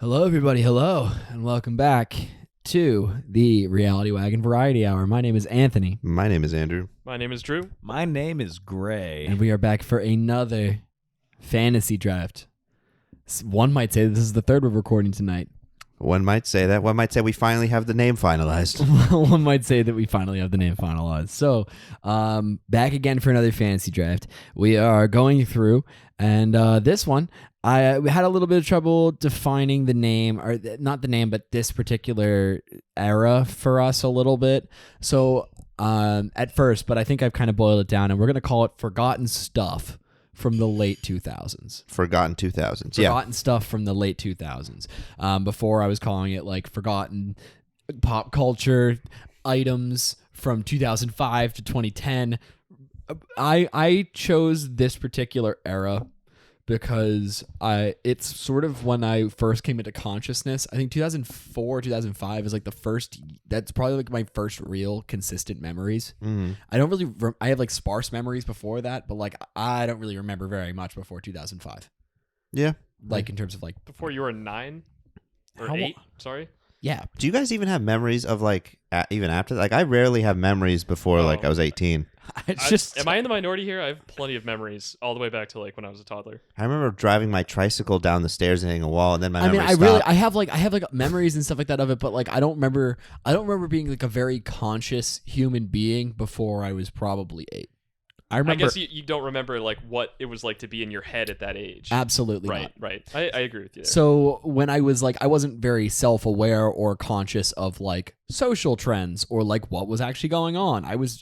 Hello, everybody. Hello, and welcome back to the Reality Wagon Variety Hour. My name is Anthony. My name is Andrew. My name is Drew. My name is Gray. And we are back for another fantasy draft. One might say this is the third we're recording tonight. One might say that. One might say we finally have the name finalized. One might say that we finally have the name finalized. So, back again for another fantasy draft. We are going through, and this one, we had a little bit of trouble defining the name, or not the name, but this particular era for us a little bit. So, at first, but I think I've kind of boiled it down, and we're going to call it Forgotten Stuff from the late 2000s. Forgotten 2000s. Yeah. Forgotten stuff from the late 2000s. Before I was calling it like forgotten pop culture items from 2005 to 2010. I chose this particular era because it's sort of when I first came into consciousness. I think 2004, 2005 is like the first, that's probably like my first real consistent memories. Mm-hmm. I don't really, I have like sparse memories before that, but like I don't really remember very much before 2005. Yeah. Like in terms of like. Before you were 9 or 8, sorry. Yeah. Do you guys even have memories of like, even after? Like, I rarely have memories before like I was 18. Am I in the minority here? I have plenty of memories all the way back to like when I was a toddler. I remember driving my tricycle down the stairs and hitting a wall, and then my memory stopped. I have like memories and stuff like that of it, but like I don't remember being like a very conscious human being before I was probably 8. I guess you don't remember like what it was like to be in your head at that age. Absolutely right, not. Right. I agree with you there. So when I was like, I wasn't very self-aware or conscious of like social trends or like what was actually going on. I was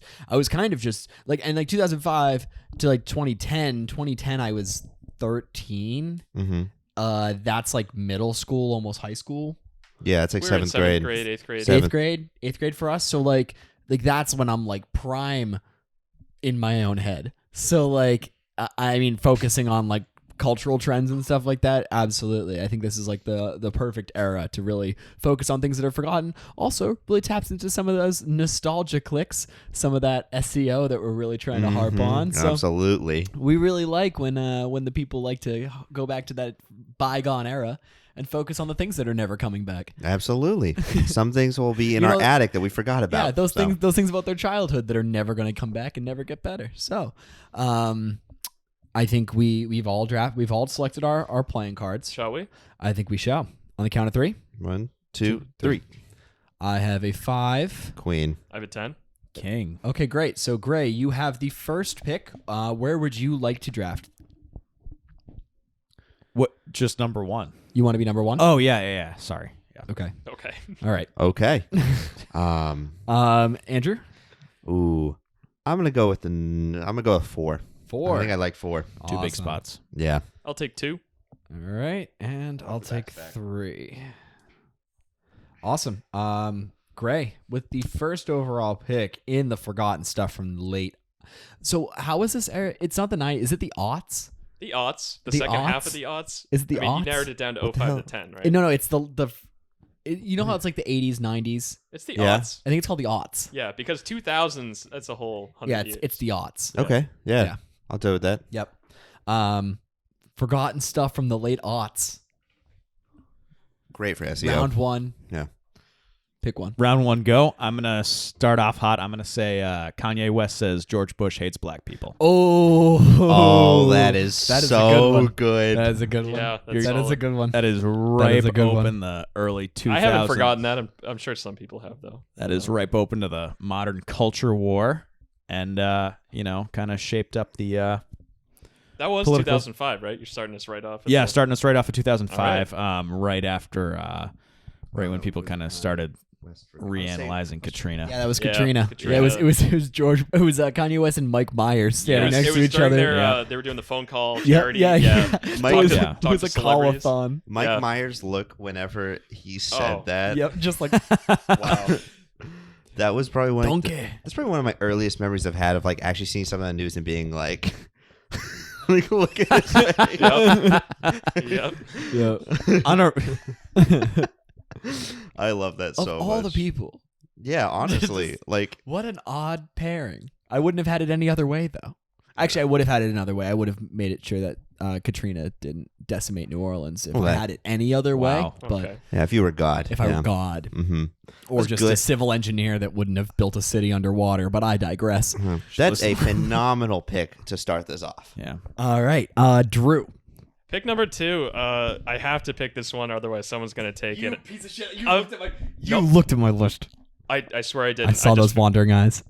kind of just like, and like 2005 to like 2010 I was 13. Mm-hmm. That's like middle school, almost high school. Yeah, it's like we were in 7th grade. 8th grade. Eighth grade for us. So like that's when I'm like prime in my own head. So like I mean, focusing on like cultural trends and stuff like that, absolutely. I think this is like the perfect era to really focus on things that are forgotten. Also really taps into some of those nostalgia clicks, some of that SEO that we're really trying to harp on. So absolutely. We really like when the people like to go back to that bygone era and focus on the things that are never coming back. Absolutely. Some things will be in our attic that we forgot about. Yeah, those things about their childhood that are never going to come back and never get better. So, I think we've all selected our playing cards. Shall we? I think we shall. On the count of 3. 1, 2, 3. I have a 5. Queen. I have a 10. King. Okay, great. So, Gray, you have the first pick. Where would you like to draft? What? Just number 1. You want to be number 1? Oh yeah. Sorry. Yeah. Okay. Okay. All right. Okay. Andrew? Ooh. I'm gonna go with 4. 4. I think I like 4. Two big Awesome. spots. Yeah. I'll take 2. All right, and I'll take back-to-back. 3. Awesome. Gray, with the first overall pick in the forgotten stuff from the late. So how is this era? It's not the 90s. Is it the aughts? The aughts. The The second half aughts? of the aughts. Is it the I mean, aughts? you narrowed it down to What the 05 hell? to 10, right? No, it's you know how it's like the 80s, 90s? It's the Yeah. aughts. I think it's called the aughts. Yeah, because 2000s, that's a whole 100 Yeah, years. it's the aughts. Okay. Yeah. Yeah. I'll do with that. Yep. Forgotten stuff from the late aughts. Great for SEO. Round 1. Yeah. Pick one. Round 1 go. I'm gonna start off hot. I'm gonna say Kanye West says George Bush hates black people. Oh, that is a so good. good. That is a good one. Yeah, That is solid. a good one. That is ripe a good open one. the early 2000s. I haven't forgotten that. I'm sure some people have, though. That is ripe open to the modern culture war, and kind of shaped up the. That was Political. 2005, right? You're starting us right off. Yeah, starting us right off of 2005. Right after, right when people kind of started reanalyzing Katrina. Yeah, that was Yeah, Katrina. Katrina. Yeah, it was George. It was Kanye West and Mike Myers standing Yes, next it to was each during other. Their, they were doing the phone call Yeah, charity. yeah. Mike- It was, Yeah. it was Talk a to celebrities. call-a-thon. Mike Yeah. Myers' look whenever he said Oh. that. Yep, just like Wow. That was probably one. donkey. That's probably one of my earliest memories I've had of like actually seeing something on the news and being like, like look at his face. Yep. Yeah. On a, I love that Of so all much. the people, Yeah, honestly, like what an odd pairing. I wouldn't have had it any other way, though. Actually, I would have had it another way. I would have made it sure that Katrina didn't decimate New Orleans. If Well, I that- had it any other way, Wow. but Okay. Yeah, if you were God. if I were God, Mm-hmm. or That's just a good. civil engineer that wouldn't have built a city underwater. But I digress. That's a phenomenal pick to start this off. Yeah. All right, Drew. Pick number 2. I have to pick this one, otherwise someone's gonna take it. Piece of shit! looked at You looked at my list. I swear I did. I saw those wandering eyes.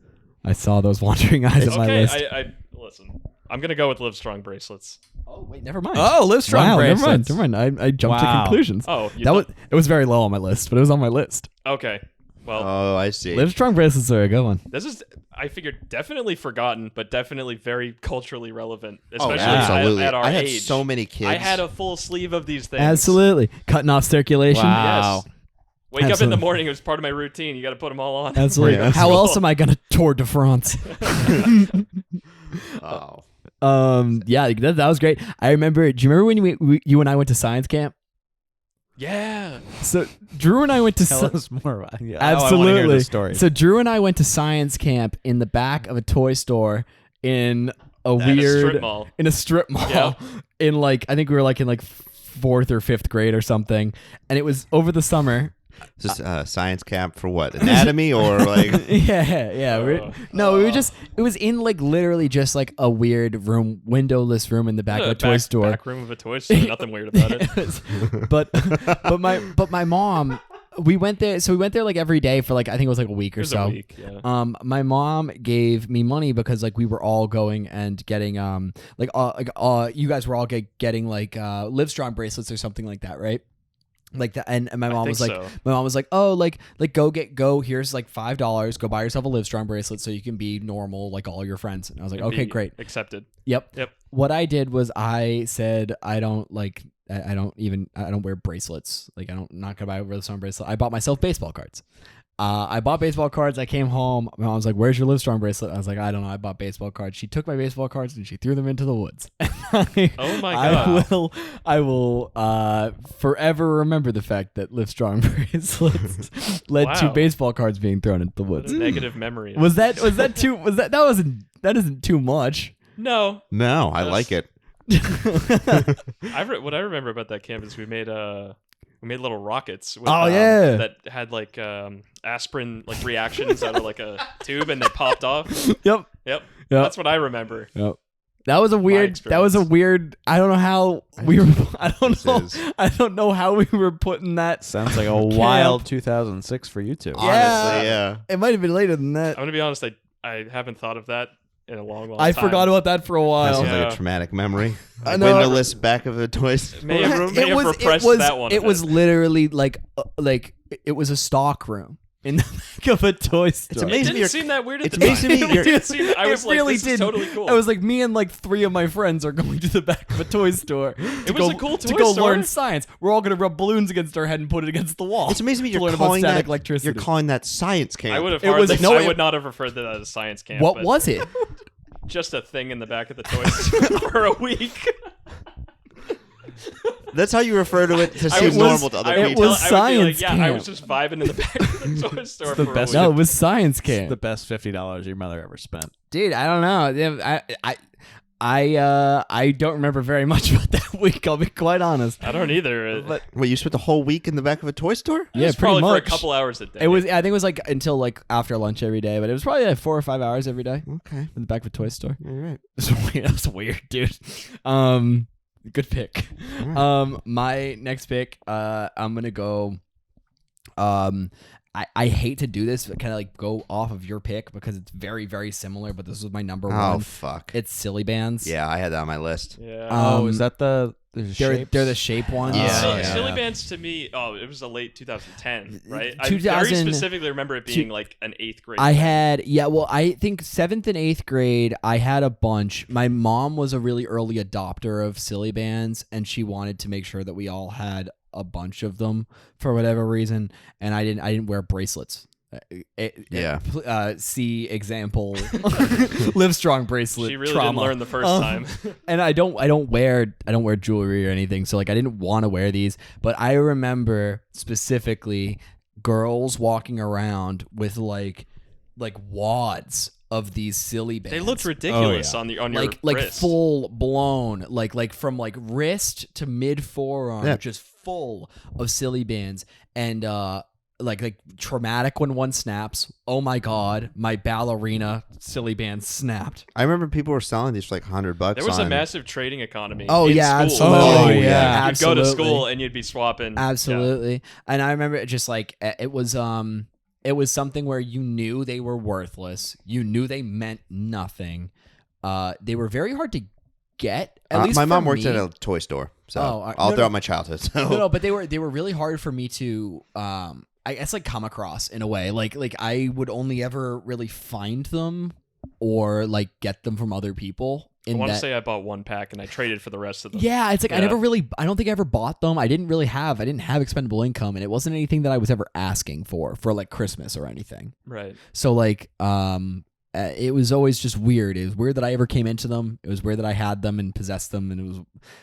I saw those wandering eyes on my Okay, list. I listen. I'm gonna go with Livestrong bracelets. Oh wait, never mind. Oh, Livestrong wow, bracelets. never mind. I jumped to Wow. conclusions. Oh, It was very low on my list, but it was on my list. okay. Well, Oh, I see. Livestrong bracelets are a good one. this is I figured definitely forgotten, but definitely very culturally relevant, Oh, especially absolutely. at our I had age. so many kids. I had a full sleeve of these things. Absolutely, cutting off circulation. Wow. Yes. Wake up in the Absolutely. morning. It was part of my routine. You got to put them all on. Absolutely. Yeah, that's How cool. else am I gonna Tour de France? Oh. Yeah, that was great. I remember. Do you remember when you and I went to science camp? Yeah. So Drew and I went to Tell us more about it. absolutely. I want to hear the story. So Drew and I went to science camp in the back of a toy store in a weird strip mall. in a strip mall Yeah. in like I think we were like in like 4th or 5th grade or something, and it was over the summer. Is this science camp for what? Anatomy or like? Yeah. No, we were just. It was in like literally just like a weird room, windowless room in the back of a toy store. Back room of a toy store. Nothing weird about it. It was- but my mom, we went there. So we went there like every day for like I think it was like a week or It was so. a week. Yeah. My mom gave me money because like we were all going and getting you guys were all getting like Livestrong bracelets or something like that, right? Like that, and my mom was like, so. my mom was like, oh, like go. Here's like $5. Go buy yourself a Livestrong bracelet so you can be normal like all your friends. And I was like, It'd okay, be great. Accepted. Yep. Yep. What I did was I said I don't wear bracelets. Like I'm not gonna buy a Livestrong bracelet. I bought myself baseball cards. I bought baseball cards. I came home. My mom was like, "Where's your Livestrong bracelet?" I was like, "I don't know. I bought baseball cards." She took my baseball cards and she threw them into the woods. Oh my God. I will forever remember the fact that Livestrong bracelets led to Wow. baseball cards being thrown into the What woods. a negative memory. That isn't too much. No. No, I like it. What I remember about that camp is we made little rockets. With, Oh, yeah. That had like aspirin like reactions out of like a tube and they popped off. Yep. Yep. Yep. That's what I remember. Yep. That was a weird. I don't know how we were. I don't know how we were putting that. Sounds like a wild 2006 for you two. Honestly, yeah. It might have been later than that. I'm gonna be honest. I haven't thought of that in a long I time. forgot about that for a That while. sounds Yeah. like a traumatic memory. I know. Windowless back of a toy store. May have repressed that one. It was literally like it was a stock room in the back of a toy store. It's It amazing. didn't seem that weird at it's the time. amazing to me It you're- didn't seem- I was It like, really this did. is totally cool. I was like, me and like 3 of my friends are going to the back of a toy store. It was a cool to toy go store. learn science. We're all gonna rub balloons against our head and put it against the wall. It's amazing to me to learn you're about calling static that. electricity. You're calling that science camp. I would have It was- hardly. no, I it- would not have referred to that as science camp. What but was it? just a thing in the back of the toy store for a week. That's how you refer to it to I seem was- normal to other it people. was I would be science like, yeah, I camp. was just vibing in the back of the toy store the for best- a week. No, it was science It's camp. the best $50 your mother ever spent. Dude, I don't know. I don't remember very much about that week. I'll be quite honest. I don't either. But Wait, you spent the whole week in the back of a toy store? It yeah, was pretty probably much. for a couple hours a day. It was. I think it was like until like after lunch every day, but it was probably like 4 or 5 hours every day Okay. in the back of a toy store. All right. That was weird, dude. Good pick. My next pick. I'm gonna go. I hate to do this, but kind of like go off of your pick because it's very, very similar. But this was my number Oh, one. fuck. It's SillyBands. Yeah, I had that on my list. Yeah. Oh, Um, is that the They're shapes? the shape ones. Yeah. SillyBand's to me. Oh, it was a late 2010, right? I 2000 very specifically remember it being like an 8th grade. I thing. had, well, I think 7th and 8th grade, I had a bunch. My mom was a really early adopter of SillyBands, and she wanted to make sure that we all had a bunch of them for whatever reason, and I didn't wear bracelets. Yeah. See example, Livestrong bracelet. She really trauma. didn't learn the first time. And I don't wear jewelry or anything, so like I didn't want to wear these, but I remember specifically girls walking around with like wads of these silly bands. They looked ridiculous on your like wrist. full blown, like from like wrist to mid forearm, just full of silly bands, and like traumatic when one snaps. Oh my god, my ballerina silly band snapped. I remember people were selling these for like $100. There was a massive trading economy. Oh in yeah, school. absolutely. Oh, yeah. You'd go to school and you'd be swapping. Absolutely. And I remember it just like it was something where you knew they were worthless. You knew they meant nothing. They were very hard to get. At least my for mom worked me. at a toy store, so Oh, all no, throughout no. my childhood. So. No, but they were really hard for me to I guess like come across in a way. Like I would only ever really find them or like get them from other people. I want to say I bought one pack and I traded for the rest of them. Yeah, it's like I don't think I ever bought them. I didn't have expendable income, and it wasn't anything that I was ever asking for like Christmas or anything. Right. So like it was always just weird. It was weird that I ever came into them. It was weird that I had them and possessed them, and it was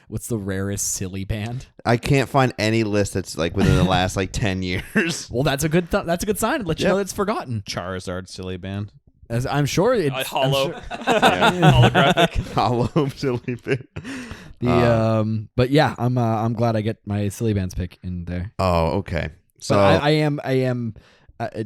what's the rarest silly band? I can't find any list that's like within the last like 10 years. Well, that's a good sign to let you know it's forgotten. Charizard silly band. As I'm sure it's hollow, I'm sure- holographic. Hollow silly bit. But yeah, I'm glad I get my silly bands pick in there. Oh, okay. So But I am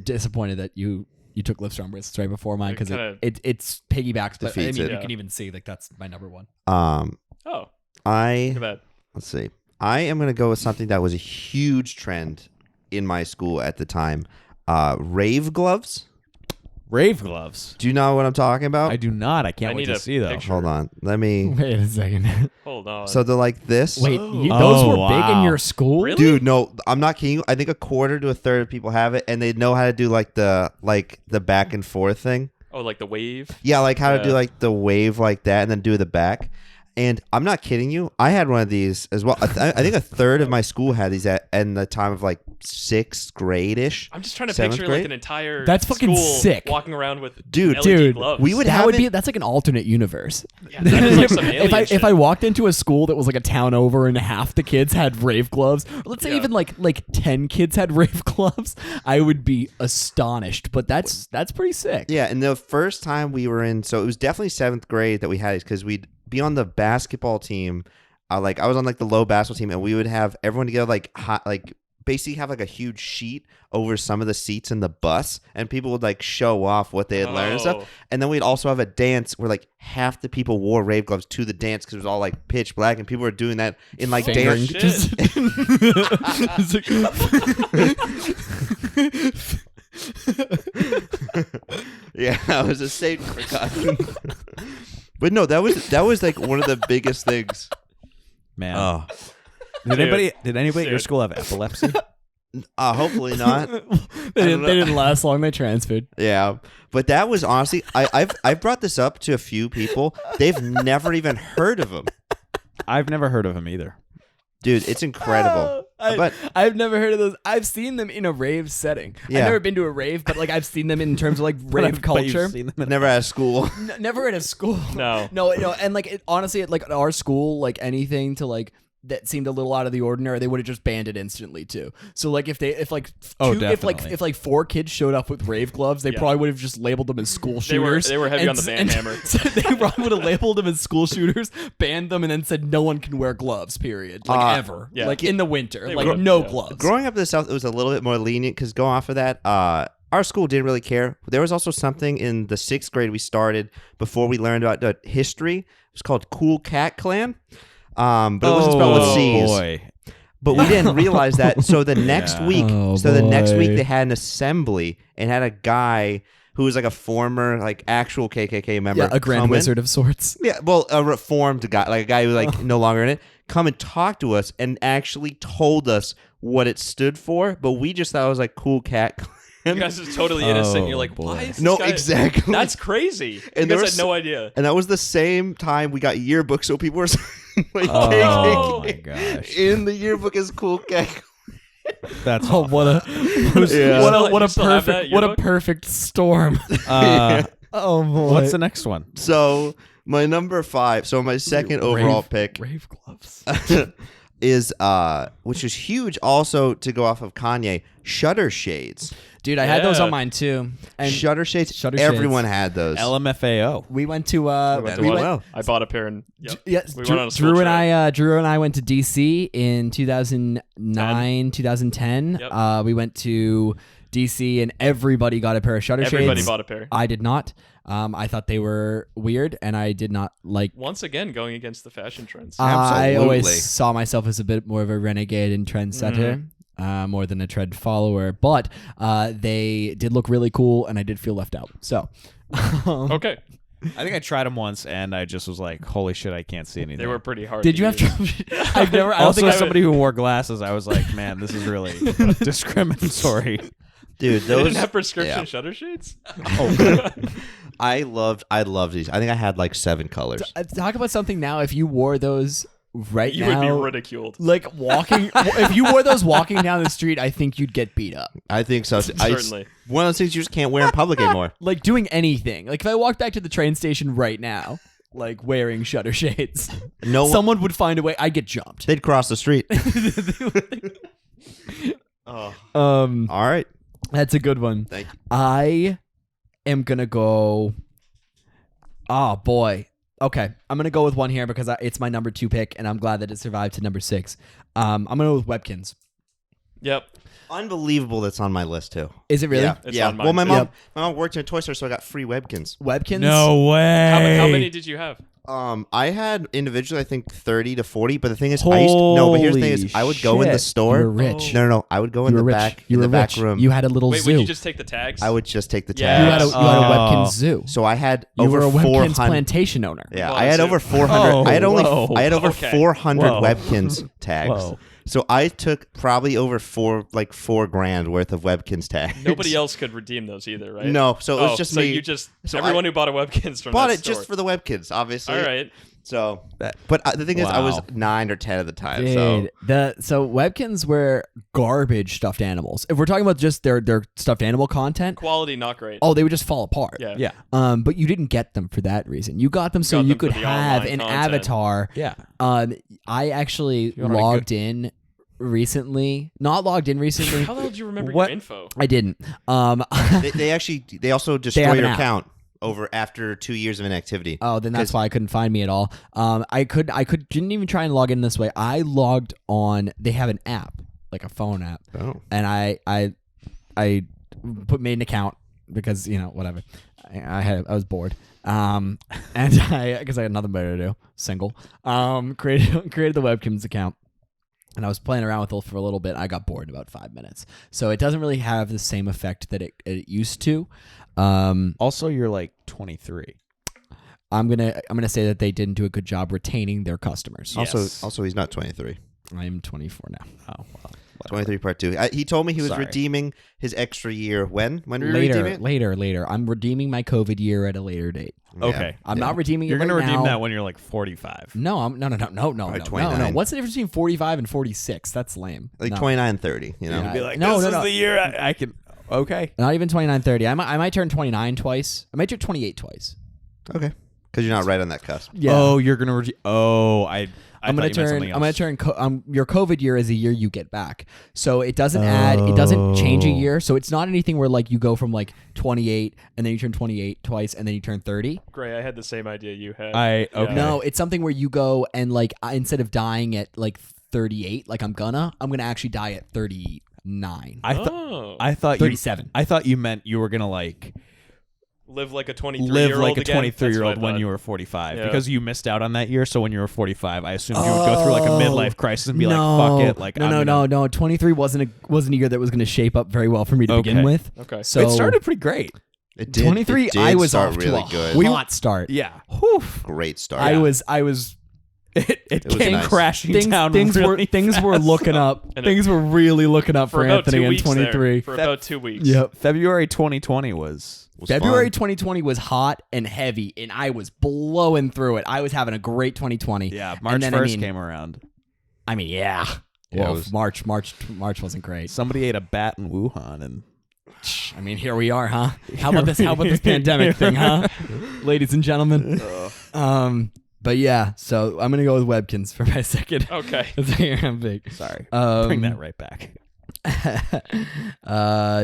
disappointed that you took Livestrong Bracelets right before mine because it's piggybacks. But I Defeats mean, it. you can even see like that's my number one. Oh, look I at that. let's see. I am gonna go with something that was a huge trend in my school at the time. Rave Gloves. Rave Gloves. Do you know what I'm talking about? I do not. I can't I wait need to a see though. picture. Hold on. Let me. Wait a second. Hold on. So they're like this. Wait, Oh. those were big in wow. your school? Really? Dude, no, I'm not kidding you. I think a quarter to a third of people have it, and they know how to do like the back and forth thing. Oh, like the wave? Yeah, like how to do Yeah. like the wave like that, and then do the back. And I'm not kidding you. I had one of these as well. I think a third of my school had these in the time of like 6th grade ish. I'm just trying to 7th picture grade? like an entire That's fucking school sick. walking around with Dude, LED gloves. we would That have would it- be that's like an alternate universe. Yeah, that is like some alien if shit. I walked into a school that was like a town over and half the kids had rave gloves, or let's say Yeah. even like 10 kids had rave gloves, I would be astonished. But that's pretty sick. Yeah, and the first time we were in, so it was definitely 7th grade that we had these because we'd be on the basketball team. I was on like the low basketball team, and we would have everyone together basically have like a huge sheet over some of the seats in the bus, and people would like show off what they had learned and Oh. stuff. And then we'd also have a dance where like half the people wore rave gloves to the dance because it was all like pitch black, and people were doing that in like Fingering dance. Shit. Yeah, that was a safe precaution. But no, that was like one of the biggest things. Man. Oh, Did anybody at your Dude. school have epilepsy? hopefully not. They didn't last long. They transferred. Yeah, but that was honestly, I've brought this up to a few people. They've never even heard of them, I've never heard of him either. dude. It's incredible. But I've never heard of those. I've seen them in a rave setting. Yeah. I've never been to a rave, but like I've seen them in terms of like rave But you've culture. seen them in- never at school. Never at a school. No. no, and like honestly, at like at our school, like anything to like that seemed a little out of the ordinary, they would have just banned it instantly too. So like if 4 kids showed up with rave gloves, they Yeah. probably would have just labeled them as school They were- shooters. they were heavy on the ban hammer. So they probably would have labeled them as school shooters, banned them, and then said no one can wear gloves. Period. Like ever. yeah. Like in the winter. They Like would've, no yeah. gloves. Growing up in the South, it was a little bit more lenient because going off of that, our school didn't really care. There was also something in the 6th grade we started before we learned about the history. It was called Cool Cat Clan. But it wasn't spelled with C's. boy. But we didn't realize that. So the next Yeah. week, Oh, the next week boy. they had an assembly and had a guy who was like a former like actual KKK member. Yeah, a grand come in. wizard of sorts. Yeah, well, a reformed guy, like a guy who like no longer in it, come and talk to us and actually told us what it stood for. But we just thought it was like Cool Cat Clan. You guys are totally innocent. Oh, You're like, boy. why is this No, guy- exactly. That's crazy. And You there guys was had no idea. And that was the same time we got yearbooks, so people were saying like Oh KKK my gosh. in the yearbook is Cool Cat Clan. That's Oh, what a Yeah. what You a still have that perfect what a yearbook? perfect storm. uh, Oh boy. what's the next one? So my number 5, so my second overall pick. Rave gloves. is which is huge also to go off of Kanye, shutter shades. Dude, I had those Yeah. on mine too. And Shutter shades. Shutter Everyone shades. had those. LMFAO. we went to Went to we one. went- I bought a pair and yep. Yes, we Drew, went on a school Drew and trip. Drew and I went to DC in 2009, 2010. Yep. We went to DC and everybody got a pair of shutter Everybody shades. bought a pair. I did not. I thought they were weird, and I did not like. Once again, going against the fashion trends. I always Absolutely. saw myself as a bit more of a renegade and trendsetter. More than a trend follower, but they did look really cool, and I did feel left out. So, Okay. I think I tried them once, and I just was like, "Holy shit, I can't see anything." They were pretty hard. did to you have use. trouble? I've never. I don't Also, think as I somebody who wore glasses, I was like, "Man, this is really discriminatory." Dude, They those didn't have prescription yeah. shutter shades? I loved these. I think I had like 7 colors. talk about something now. If you wore those right You now, would be ridiculed. like walking. If you wore those walking down the street, I think you'd get beat up. I think so. Certainly. One of those things you just can't wear in public anymore. Like doing anything. Like if I walked back to the train station right now, like wearing shutter shades, No one, someone would find a way. I'd get jumped. they'd cross the street. Oh. All right. That's a good one. Thank you. I am gonna go. Oh boy. Okay, I'm gonna go with one here because it's my number 2 pick, and I'm glad that it survived to number 6. I'm gonna go with Webkinz. Yep. Unbelievable that's on my list too. Is it really? Yeah. It's yeah. on mine, Well, my too. mom worked in a toy store, so I got free Webkinz. Webkinz? No way. How many did you have? I had individually, I think 30 to 40, but the thing is, I used to, no, but here's the thing is, I would go in the shit. store. You were rich. No, I would go in You the were back, rich. You in were the back rich. room. You had a little Wait, zoo. would you just take the tags? I would just take the Yeah. You tags. had a Oh. Webkinz zoo. So I had You over were a 400. Webkinz plantation owner. Yeah, Well, I had too. over 400. I had only whoa. I had over Okay. 400 Whoa. Webkinz tags. Whoa. So I took probably over $4,000 worth of Webkinz tags. Nobody else could redeem those either, right? No, so it was just so me. you just So everyone I who bought a Webkinz from bought that it store. just for the Webkinz, obviously. All right. So, That- but the thing is, I was Wow. 9 or 10 at the time. So Dude, so Webkinz were garbage stuffed animals. If we're talking about just their stuffed animal content, Quality not great. oh, they would just fall apart. Yeah. Yeah. But you didn't get them for that reason. You got them so Got you them for could the have online an content. avatar. Yeah. I actually You wanna be logged in recently. Not logged in recently. How the hell did you remember What? your info? I didn't. they also destroy have an your app. account over after 2 years of inactivity. Oh, then that's 'Cause- why I couldn't find me at all. I didn't even try and log in this way. I logged on. They have an app, like a phone app, Oh. and I made an account because whatever. I was bored. And I guess I had nothing better to do. Single. Created the Webkinz account. And I was playing around with it for a little bit. I got bored in about 5 minutes. So it doesn't really have the same effect that it used to. Also, you're like 23. I'm gonna say that they didn't do a good job retaining their customers. Yes. Also, he's not 23. I am 24 now. Oh, well. 23 part 2. He told me he was Sorry. redeeming his extra year. When were you redeeming it? Later. I'm redeeming my COVID year at a later date. Yeah. Okay. I'm not redeeming You're it gonna right redeem now. that when you're like 45. No, no. Probably 29. What's the difference between 45 and 46? That's lame. Like No. 29, 30, you know? Yeah. Be like, No, this no, is no. the year I can. Okay. Not even 29, 30. I might turn 29 twice. I might turn 28 twice. Okay. Because you're not right on that cusp. Yeah. Oh, you're gonna redeem. Oh, I'm thought gonna you meant turn. something I'm gonna else. turn. Your COVID year is a year you get back, so it doesn't add. It doesn't change a Oh. year, so it's not anything where like you go from like 28 and then you turn 28 twice and then you turn 30. Gray, I had the same idea you had. Okay. Yeah. No, it's something where you go and like instead of dying at like 38, like I'm gonna actually die at 39, I thought you. 37. I thought you meant you were gonna like live like a 23-year-old live like a again? 23-year-old That's what I when thought. you were 45 Yeah. because you missed out on that year. So when you were 45, I assumed you would go through like a midlife crisis and be like, "Fuck it!" Like, no. 23 wasn't a year that was gonna shape up very well for me to begin Okay. with. Okay. So It started pretty great. It did. 23. It did I was start off really to a good. hot start. Yeah. Great start. I was. It was came nice. Crashing down. Things really were fast. looking up. And Things were really looking up for for about 2 Anthony in weeks 23. there. For about 2 weeks. Yep. February 2020 was. February fun. 2020 was hot and heavy, and I was blowing through it. I was having a great 2020. Yeah, And March then, 1st came around. I mean, yeah. Yeah, Well, it was- March wasn't great. Somebody ate a bat in Wuhan, and I mean, here we are, huh? How about this pandemic thing, huh? Ladies and gentlemen. But yeah, so I'm gonna go with Webkinz for my second. Okay. second round pick. Sorry. Bring that right back.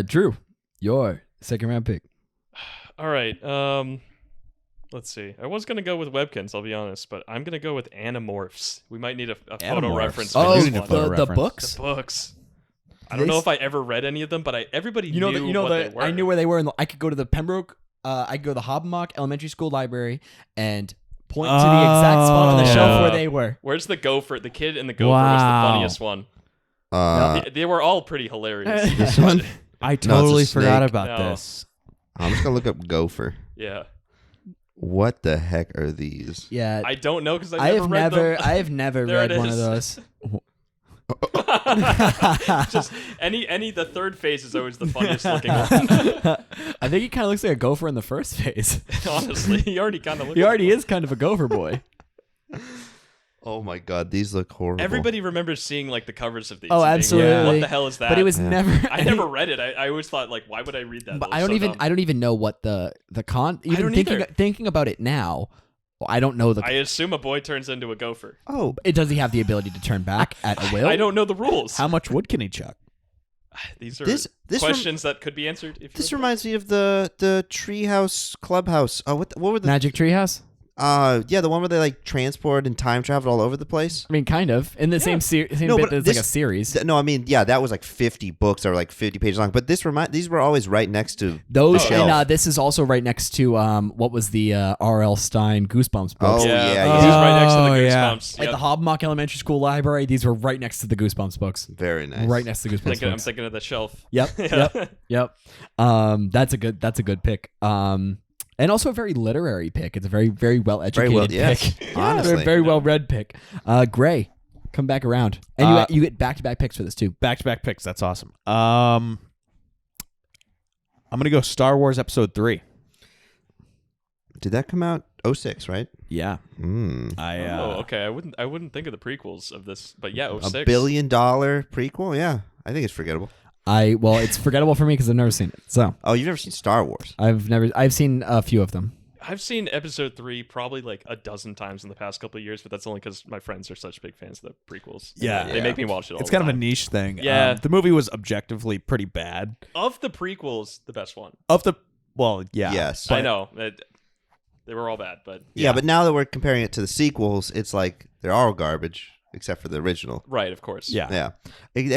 Drew, your second round pick. All right. Let's see. I was gonna go with Webkinz, I'll be honest, but I'm gonna go with Animorphs. We might need a photo Animorphs. reference for Oh, this need a one. photo the reference. books. The books. I don't know if I ever read any of them, but everybody knew what they were. I knew where they were. I could go to the Pembroke. I could go to the Hobmock Elementary School library and point to the exact spot on the shelf where they were. Where's the gopher? The kid in the gopher was the Wow. funniest one. They were all pretty hilarious. This one? I totally it's a forgot snake. about No. this. I'm just gonna look up gopher. Yeah. What the heck are these? Yeah, I don't know because I have read never, them. I have never There read it one of is. those. Just the third phase is always the funniest looking one. I think he kind of looks like a gopher in the first phase. Honestly, he already kind of looks. He already is kind of a gopher boy. Oh my god, these look horrible. Everybody remembers seeing like the covers of these. Oh, and being like, absolutely. what the hell is that? But it was never. I never read it. I always thought like, why would I read that? But That I was don't so even. dumb. I don't even know what the con. Even don't thinking either. thinking about it now, I don't know the. I assume a boy turns into a gopher. Oh, Does he have the ability to turn back at a will? I don't know the rules. How much wood can he chuck? These are This questions that could be answered. If this you reminds me of the treehouse clubhouse. Oh, what were the Magic Treehouse. yeah, the one where they like transport and time travel all over the place. I mean, kind of in the same same No, bit. but That it's this- like a series. No, I mean, yeah, that was like 50 books that were like 50 pages long. But these were always right next to Those the shelf. and this is also right next to what was the R.L. Stein Goosebumps books. Oh, yeah, yeah, These yeah. right next to the Oh, yeah. Goosebumps. At Yep. the Hobmock Elementary School library, these were right next to the Goosebumps books. Very nice. Right next to the Goosebumps I'm books. thinking of the shelf. Yep, Yeah. yep. That's a good pick. And also a very literary pick. It's a very, very well educated Very well, yes, pick. honestly. very well read pick. Gray, come back around, and you get back to back picks for this too. Back-to-back picks. That's awesome. I'm gonna go Star Wars Episode 3. Did that come out 06, right? Yeah. Mm. Okay. I wouldn't think of the prequels of this, but yeah, $1 06. billion prequel? Yeah. I think it's forgettable. It's forgettable for me because I've never seen it. So Oh, you've never seen Star Wars? I've seen a few of them. I've seen Episode 3 probably like a dozen times in the past couple of years, but that's only because my friends are such big fans of the prequels. Yeah. They make me watch it all It's the kind of a time. niche thing. Yeah. The movie was objectively pretty bad. Of the prequels, the best one. Yeah. Yes. I know. They were all bad, but Yeah, but now that we're comparing it to the sequels, it's like they're all garbage except for the original. right, of course. Yeah. Yeah.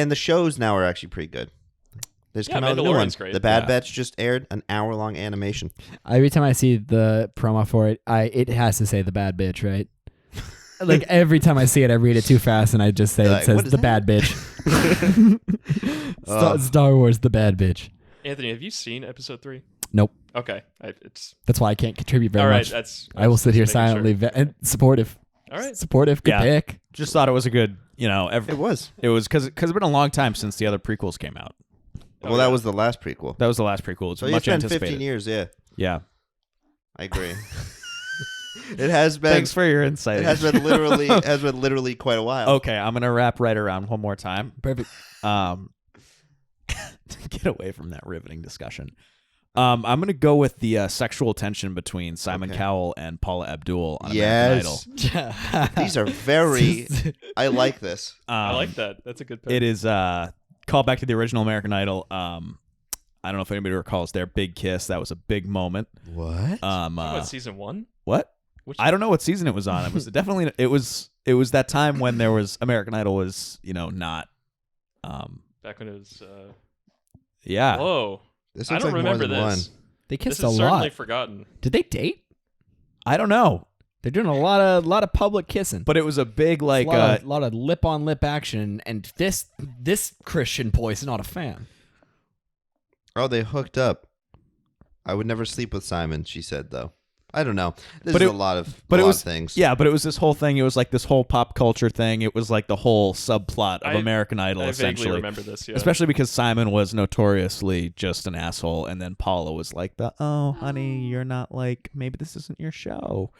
And the shows now are actually pretty good. They just Yeah, come out with a new one. Mandalorian's great. The Bad Yeah. Batch just aired an hour-long animation. Every time I see the promo for it, it has to say the bad bitch, right? Like every time I see it, I read it too fast, and I just say Like, it says what is the that? bad bitch. Star Wars, the bad bitch. Anthony, have you seen Episode 3? Nope. Okay. It's That's why I can't contribute very all right. much. That's I will sit here just making silently sure. and supportive. All right. Supportive. Good Yeah. pick. Just thought it was a good, It was. it was because it's been a long time since the other prequels came out. Well, that was the last prequel. That was the last prequel. It's So much it's been anticipated. 15 years, yeah. Yeah. I agree. It has been. Thanks for your insight. It has been literally quite a while. Okay, I'm gonna wrap right around one more time. Perfect. Get away from that riveting discussion. I'm gonna go with the sexual tension between Simon Okay. Cowell and Paula Abdul on American Idol. These are very. I like this. I like that. That's a good pick. It is called back to the original American Idol. I don't know if anybody recalls their big kiss. That was a big moment. What? What, season 1? What? Which I don't know what season it was on. It was definitely it was that time when there was American Idol was not back when it was yeah. whoa. This I looks don't like more remember than this. They This kissed is a certainly lot. forgotten. Did they date? I don't know, They're doing a lot of public kissing. but it was a big like a lot of lip on lip action, and this Christian boy is not a fan. Oh, they hooked up. I would never sleep with Simon, she said, though. I don't know. This But is it- a lot of but it was things. Yeah, but it was this whole thing. It was like this whole pop culture thing. It was like the whole subplot of I- American Idol, I vaguely essentially. remember this, yeah. Especially because Simon was notoriously just an asshole, and then Paula was like, "Oh, honey, you're not like maybe this isn't your show."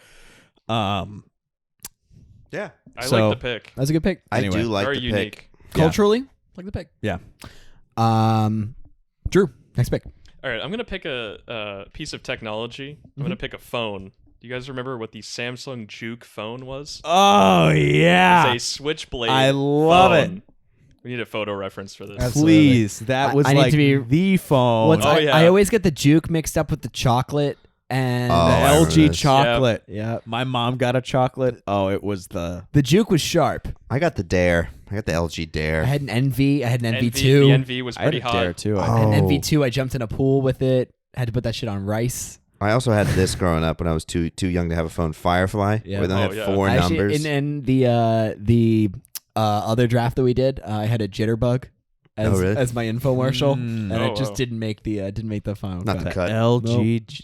Yeah. I so- like the pick. That's a good pick. I Anyway. do like Very the unique. pick. Yeah. Culturally, like the pick. Yeah. Drew, next pick. All right, I'm gonna pick a piece of technology. I'm gonna pick a phone, Do you guys remember what the Samsung Juke phone was? Oh yeah, It's a switchblade. I love it. phone. We need a photo reference for this. Absolutely. Please, that was I need like to be- the phone. What's Oh, yeah. I always get the Juke mixed up with the chocolate and Oh, the I remember LG this. chocolate. yeah. My mom got a chocolate. Oh, it was the The Juke was sharp. I got the Dare. I got the LG Dare. I had an Envy. I had an The NV2. NV was I had pretty a hot. Dare too. Oh. I I had an Oh. NV2. I jumped in a pool with it. Had to put that shit on rice. I also had this growing up when I was too young to have a phone. Firefly. Yeah. Where they Oh, had yeah. 4 Actually, numbers. in the other draft that we did, I had a Jitterbug as, Oh, really? as my infomercial, Mm. and Oh, it just wow. didn't make the final Not cut. the cut. LG,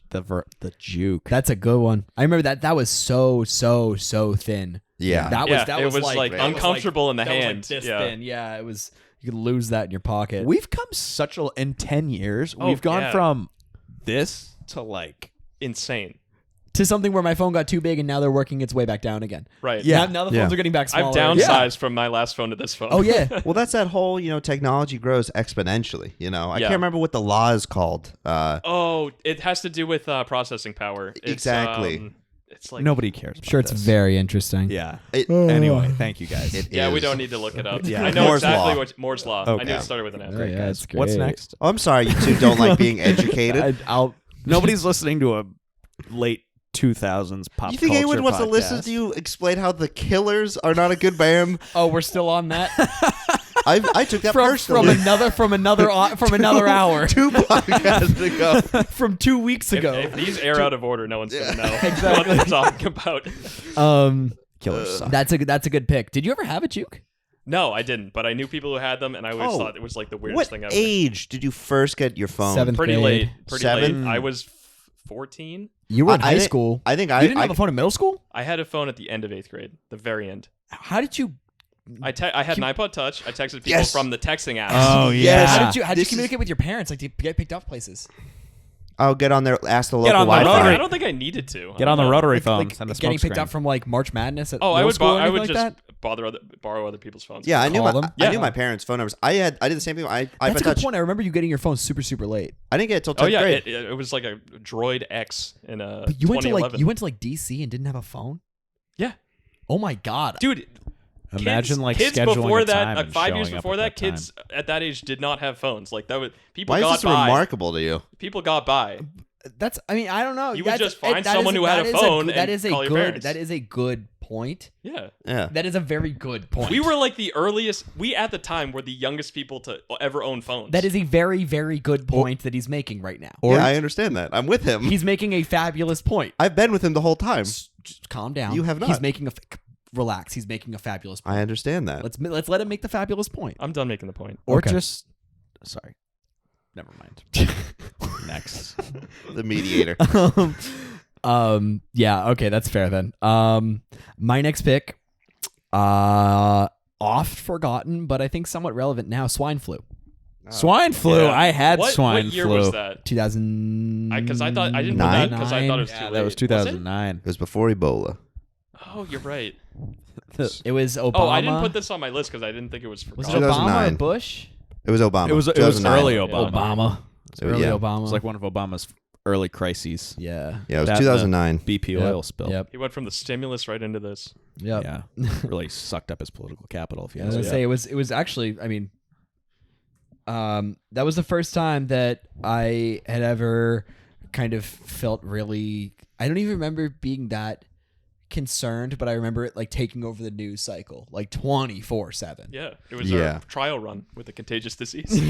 the Juke. That's a good one. I remember that. That was so thin. Yeah. That Yeah, was that it was was like like that was uncomfortable in the that was hand. like this Yeah. thin. Yeah, it was. You could lose that in your pocket. We've come such a in 10 years. Oh, We've gone yeah. from this to like Insane. to something where my phone got too big and now they're working its way back down again. Right. Yeah. Now the Yeah. phones are getting back smaller. I've downsized from my last phone to this phone. Oh yeah. Well, that's that whole, technology grows exponentially. I Yeah. can't remember what the law is called. Oh, it has to do with processing power. It's, Exactly. It's like nobody cares. I'm sure about it's this. very interesting. Yeah. It- Anyway, thank you guys. It yeah, we is. don't need to look it up. Yeah. I know Moore's exactly Law. what Moore's law. Okay. I knew it started with an F. Oh, yeah, it's great. What's next? Oh, I'm sorry, you two don't like being educated. I'll Nobody's listening to a late 2000s pop You think culture anyone wants to listen podcast. to you explain how the Killers are not a good band? Oh, we're still on that I took that from personally. another hour 2 podcasts ago. from 2 weeks ago. If these air out of order, no one's gonna know Exactly. what they're talking about. Killers suck. That's a good pick. Did you ever have a Juke? No, I didn't, but I knew people who had them, and I always Oh, thought it was like the weirdest What thing ever. age did you first get your phone? Seventh Pretty grade. late. Pretty 7? late. I was 14. You were in I high didn't- school. I think You didn't have a phone in middle school? I had a phone at the end of 8th grade, the very end. How did you? I had an iPod Touch. I texted people Yes. from the texting apps. Oh Yes. How yeah. did you This is- communicate with your parents? Like to get picked up places? I'll get on there, ask the local Get on the I don't, Wi-Fi. think, rotary. I don't think I needed to. Get on the rotary phone. Like Send a getting smoke picked up screen. from like March Madness at Oh, I middle would. school or I anything would like just that? borrow other people's phones. Yeah, I knew Call my them? I Yeah. knew my parents' phone numbers. I did the same thing. I That's a good touch. point. I remember you getting your phone super late. I didn't get it till 10th Oh yeah, grade. it was like a Droid X in But you went to 2011. DC and didn't have a phone. Yeah, Oh my god, dude. Imagine like kids scheduling before a that, time like and 5 years showing up before at that, time. kids at that age did not have phones. Like that would people Why is got this by. remarkable to you? People got by. that's. I mean, I don't know. You would That's- just find that someone is- who had that a is phone that and is a call your good. parents. That is a good point. Yeah. Yeah. That is a very good point. We were like the earliest. We at the time were the youngest people to ever own phones. That is a very very good point that he's making right now. Yeah, I understand that. I'm with him. He's making a fabulous point. I've been with him the whole time. Just calm down. You have He's not. making relax. He's making a fabulous point. I understand that. Let's let him make the fabulous point. I'm done making the point. Or Okay. just sorry. Never mind. Next. The mediator. Yeah, okay, that's fair then. My next pick, oft forgotten, but I think somewhat relevant now, Swine Flu. Swine flu. Yeah. I had what, swine What year flu. was that? 2000. Because I thought I didn't put Nine? that because I thought it was too Yeah, late. that was 2009. It was before Ebola. Oh, you're right. It was Obama. Oh, I didn't put this on my list because I didn't think it was Was it forgotten. Obama or 2009. Bush? It was Obama. It was 2009. early Yeah. Obama. It was early yeah. Obama. It was like one of Obama's early crises. yeah. Yeah, it was That- 2009. BP Yep. oil spill. Yep. He went from the stimulus right into this. Yep. Yeah, really sucked up his political capital. If you I was ask gonna me. say it was actually. I mean, that was the first time that I had ever kind of felt really. I don't even remember being that concerned, but I remember it like taking over the news cycle like 24/7. Yeah, it was Yeah. our trial run with the contagious disease.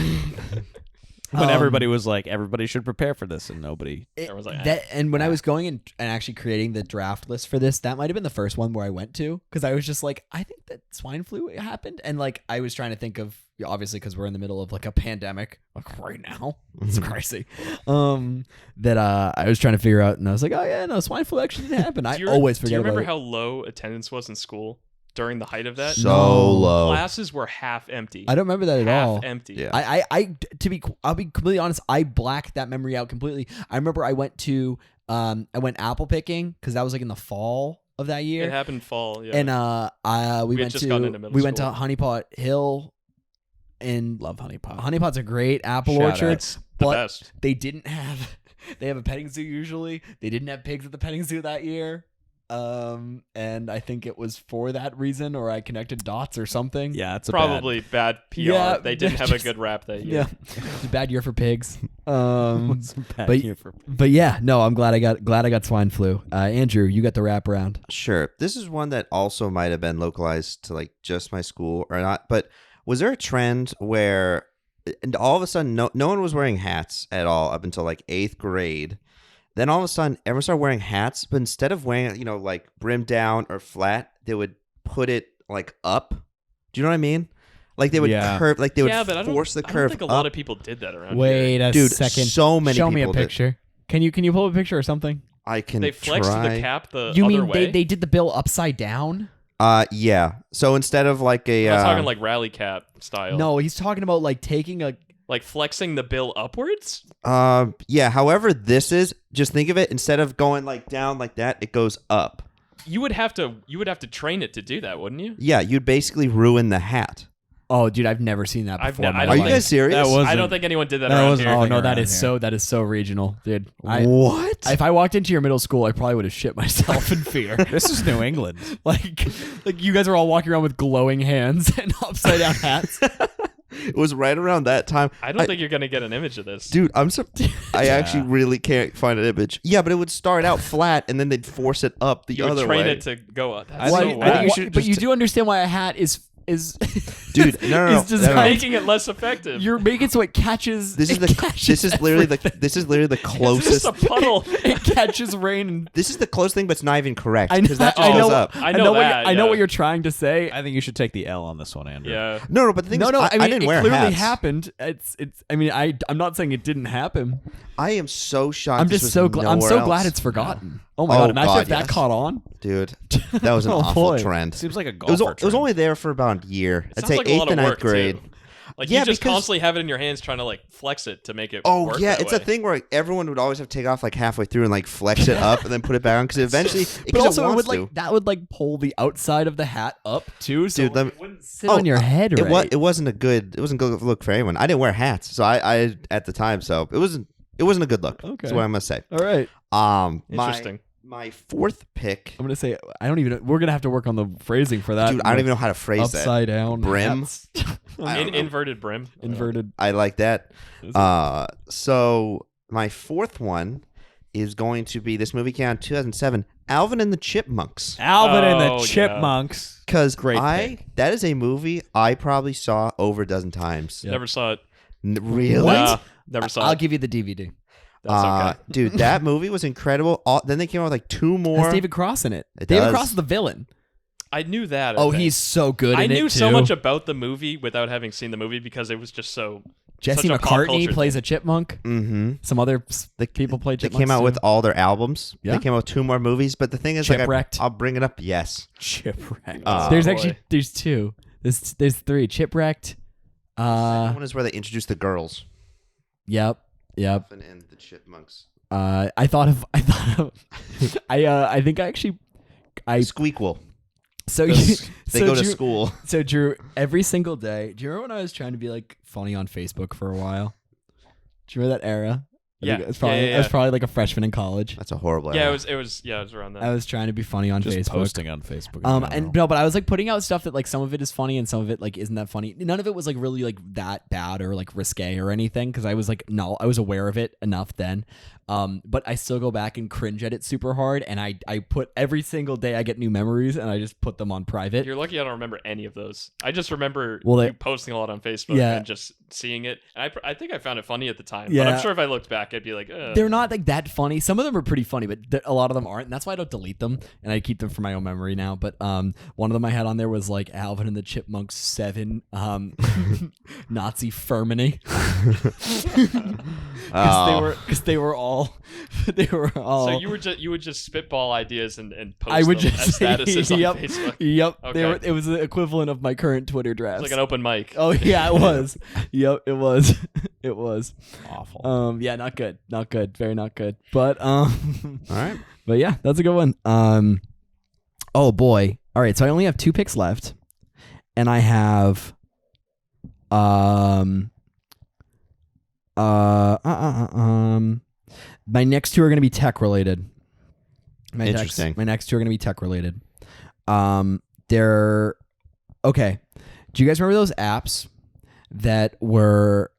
When everybody was like, everybody should prepare for this, and nobody. Everyone's like, that, and when I was going and actually creating the draft list for this, that might have been the first one where I went to because I was just like, I think that swine flu happened, and like I was trying to think of obviously because we're in the middle of like a pandemic like right now, it's crazy. That I was trying to figure out, and I was like, oh yeah, no, swine flu actually didn't happen. I always forget Do you about remember it. how low attendance was in school during the height of that? So No. low. Classes were half empty. I don't remember that at half all. empty. Yeah. I'll be completely honest. I blacked that memory out completely. I remember I went apple picking because that was like in the fall of that year. It happened fall. Yeah. And we We had went just to gotten into middle we went to school. Honey Pot Hill, and Love Honey Pot. Honey Pot's a great apple Shout orchard, outs. the but best. they didn't have They have a petting zoo usually. They didn't have pigs at the petting zoo that year. And I think it was for that reason, or I connected dots or something. Yeah, it's a Probably bad PR. Yeah, They didn't have a good rap that year. Yeah, it's a bad year for pigs. bad. But yeah, no, I'm glad I got swine flu. Andrew, you got the wraparound. Sure. This is one that also might have been localized to like just my school or not. But was there a trend where and all of a sudden no one was wearing hats at all up until like 8th grade? Then all of a sudden, everyone started wearing hats, but instead of wearing it, like brim down or flat, they would put it like up. Do you know what I mean? Like they would curve, like they would force the curve. I don't think a lot of people did that around Wait here. a Dude, second. so many Show people me a did. picture. Can you pull up a picture or something? I can They flexed try. the cap the You other mean way. they did the bill upside down? Yeah. So instead of like a, I'm not talking like rally cap style. No, he's talking about like taking a. Like flexing the bill upwards. yeah. However, this is just think of it instead of going like down like that, it goes up. You would have to train it to do that, wouldn't you? Yeah, you'd basically ruin the hat. Oh, dude, I've never seen that before. I Are don't you think- guys serious? I don't think anyone did that around wasn't- here. Oh no, around that is so regional, dude. What? If I walked into your middle school, I probably would have shit myself in fear. This is New England. like you guys are all walking around with glowing hands and upside down hats. It was right around that time. I don't think you're gonna get an image of this. Dude, I actually really can't find an image. Yeah, but it would start out flat and then they'd force it up the you other would train way. it to go up. That's I so think- I whack. think you should But just you do understand why a hat is Dude, no. is designed- no. making it less effective. You're making so it catches. This is literally the It's closest. just a puddle. It catches rain. And This is the closest thing, but it's not even correct I know. because that just I know. goes up. I know what that, I know yeah. what you're trying to say. I think you should take the L on this one, Andrew. Yeah. No, but the thing No, is, no. I mean, didn't it wear clearly hats. happened. It's. I mean, I'm not saying it didn't happen. I am so shocked. I'm this just was so glad. I'm so nowhere glad else. it's forgotten. Oh my Oh, god! Imagine God, if that yes. caught on. Dude, that was an Oh, awful boy. trend. Seems like a It was, golfer it was trend. only there for about a year. It I'd sounds say like a 8th lot of and 9th work, grade. too. Like Yeah, you just because- constantly have it in your hands trying to like flex it to make it Oh work yeah, that it's way. a thing where everyone would always have to take off like halfway through and like flex it up and then put it back on because eventually, But because also, it it wants would to. that would like pull the outside of the hat up too, so Dude, it wouldn't sit on your head. It Right? it wasn't a good look for anyone. I didn't wear hats, so I at the time, so it wasn't a good look. Okay. That's what I must say. All right. Interesting. My fourth pick, I'm gonna say I don't even know. We're gonna have to work on the phrasing for that. dude. I don't even know how to phrase that. upside down Brim? hats. I don't know. Inverted brim. Inverted. I like that. So my fourth one is going to be this movie came out in 2007, Alvin and the Chipmunks. Alvin and Oh, the yeah. Chipmunks. Because Great pick. that is a movie I probably saw over a dozen times. Yeah. Never saw it. Really? Nah, never saw I'll it. give you the DVD. That's okay. Dude, that movie was incredible. Then they came out with like two more. Has David Cross in it. It David does. Cross is the villain. I knew that. I Oh, think. he's so good I in it knew so too. much about the movie without having seen the movie because it was just so. Jesse such a pop McCartney culture plays thing. a chipmunk. Mm-hmm. Some other people play They chipmunks. came out too. with all their albums. Yeah. They came out with two more movies. But the thing is, like, Chipwrecked. I'll bring it up. Yes. Chipwrecked. There's boy. actually two. There's three. Chipwrecked. That one is where they introduced the girls. Yep. Alvin and the Chipmunks. I think I Squeakquel. so They so go to Drew, school. So Drew, every single day. Do you remember when I was trying to be like funny on Facebook for a while? Do you remember that era? I Yeah. think it was probably, Yeah. I was probably like a freshman in college. That's a horrible. Yeah, era. it was around that. I was trying to be funny on Just Facebook. posting on Facebook. in And general. no, but I was like putting out stuff that like some of it is funny and some of it like isn't that funny. None of it was like really like that bad or like risque or anything because I was like no, I was aware of it enough then. But I still go back and cringe at it super hard, and I put every single day I get new memories and I just put them on private. You're lucky I don't remember any of those. I just remember Well, you posting a lot on Facebook Yeah. and just seeing it. And I think I found it funny at the time. But Yeah. I'm sure if I looked back, I'd be like, They're not like that funny. Some of them are pretty funny, but a lot of them aren't. And that's why I don't delete them and I keep them for my own memory now. But one of them I had on there was like Alvin and the Chipmunks 7 Nazi Ferminy. Because they were all So you would just spitball ideas and post I would them just as statuses on yep, Facebook. Yep. Okay. It was the equivalent of my current Twitter It's drafts. like an open mic. Oh yeah, it was. Yep, it was. It was. Awful. Yeah, not good. Not good. Very not good. But All right. but yeah, that's a good one. Oh boy. All right, so I only have 2 picks left. And I have My next two are going to be tech related. Interesting. My next two are going to be tech related. They're okay. Do you guys remember those apps that were?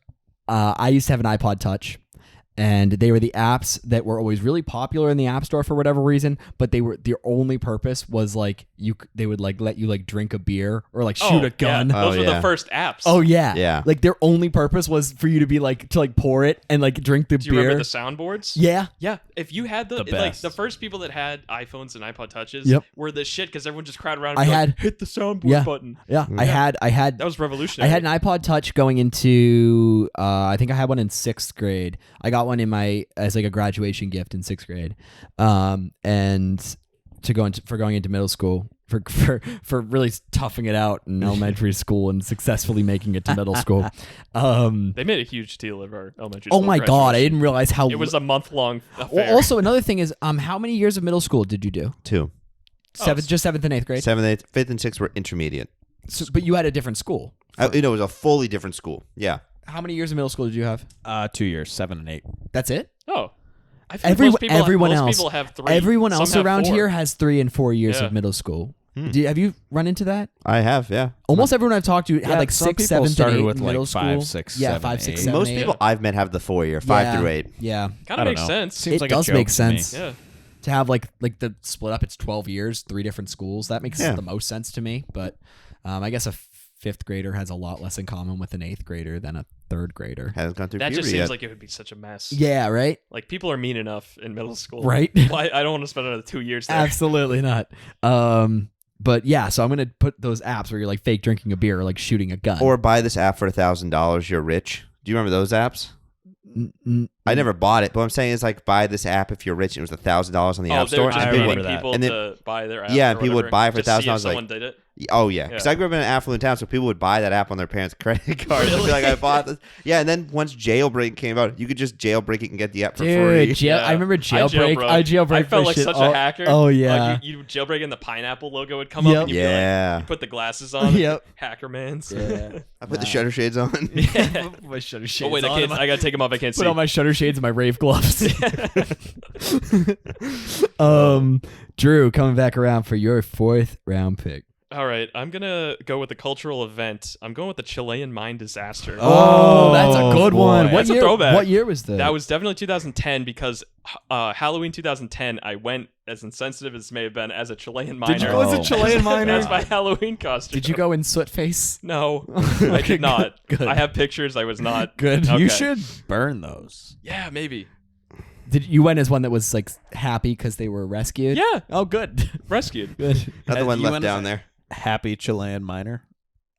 I used to have an iPod Touch, and they were the apps that were always really popular in the App Store for whatever reason. But their only purpose was like they would like let you like drink a beer or like shoot a gun. Yeah. Those Oh, were yeah. the first apps. Oh yeah, Yeah. Like their only purpose was for you to be like to like pour it and like drink the Do you beer. remember the soundboards? Yeah. Yeah, if you had The like best. the first people that had iPhones and iPod Touches Yep. were the shit because everyone just crowded around. And I be like, had- hit the soundboard Yeah. button. Yeah. I had That was I revolutionary. had an iPod Touch going into I think I had one in 6th grade. I got one as like a graduation gift in 6th grade. And for going into middle school for really toughing it out in elementary school and successfully making it to middle school. They made a huge deal of our elementary Oh school my god, I graduation. didn't realize how It was a month-long affair. Well, also another thing is how many years of middle school did you do? 2. Just 7th and 8th grade? 7th, 8th, 5th, and 6th were intermediate. So, but you had a different school. It was a fully different school. Yeah. How many years of middle school did you have? 2 years, 7 and 8. That's it? Oh. I think most people, everyone most else, people have 3. everyone Some else have around 4. here has 3 and 4 years Yeah. of middle school. Hmm. Have you run into that? I have, yeah. Almost everyone I've talked to had Yeah, like some 6th, people 7th, started and 8th with, in like, middle 5, school. 6, yeah, 7, 5, 6, 8. 7, Most 8. people I've met have the 4 year, 5 Yeah. through 8. Yeah, Kind I of don't makes know. sense. Seems it like a does joke make to me. sense Yeah. to have like the split up. It's 12 years, 3 different schools. That makes Yeah. the most sense to me. But I guess a 5th grader has a lot less in common with an 8th grader than a 3rd grader. Hasn't gone through That just puberty seems yet. like it would be such a mess. Yeah, right. Like people are mean enough in middle school. Right. Why I don't want to spend another 2 years there. Absolutely not. But yeah, so I'm gonna put those apps where you're like fake drinking a beer or like shooting a gun. Or buy this app for $1,000, you're rich. Do you remember those apps? I never bought it, but what I'm saying is like buy this app if you're rich. And it was $1,000 on the Oh, App they Store. were just and I people paying remember would- that. people And then- to buy their app. Yeah, or and people would whatever, buy it for just see if $1,000. someone did it. Oh yeah, because Yeah. I grew up in an affluent town, so people would buy that app on their parents' credit card. They'd be like, I bought this. Yeah, and then once jailbreak came out, you could just jailbreak it and get the app for free. Dude, Yeah. I remember jailbreak. I jailbroke. I felt for like shit. such Oh, a hacker. Oh yeah. Like you jailbreak and the pineapple logo would come Yep. up and you'd be like, Yeah, you put the glasses on. Yep. Hacker man's. Yeah. I put the shutter shades on. Yeah. Put my shutter Oh shades wait, on. I gotta take them off. I can't see. Put on my shutter shades and my Rave Gloves. Drew, coming back around for your 4th round pick. All right, I'm gonna go with the cultural event. I'm going with the Chilean mine disaster. Oh, that's a good boy. one. What That's a year? throwback. What year was that? That was definitely 2010 because Halloween 2010, I went, as insensitive as may have been, as a Chilean miner. Did you go as a Oh. Chilean miner? That's my Halloween costume. Did you go in soot face? No, I did not. Good. I have pictures. I was not. Good. Okay. You should burn those. Yeah, maybe. Did you went as one that was like happy because they were rescued? Yeah, Oh, good. rescued. Good. Not the one You left went down as- there. Happy Chilean miner.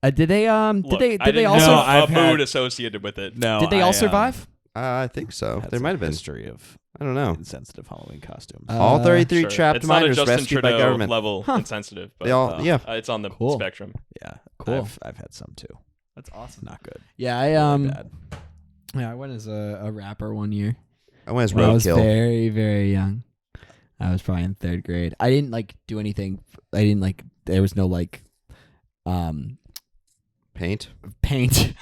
Did they? Look, Did I they didn't also? have No, I've a had- mood associated with it. No. Did they all survive? I think so. Had There some might have been. history of I don't know. insensitive Halloween costumes. All 33 Sure. trapped It's not a miners Justin rescued by Trudeau government. level insensitive, but They all, yeah. it's on the Cool. spectrum. Yeah, Cool. I've had some too. That's awesome. Not good. Yeah, I Really bad. yeah, I went as a rapper one year. I went as When I was roadkill. very, very young. I was probably in 3rd grade. I didn't like do anything. I didn't like. There was no like, Paint. paint.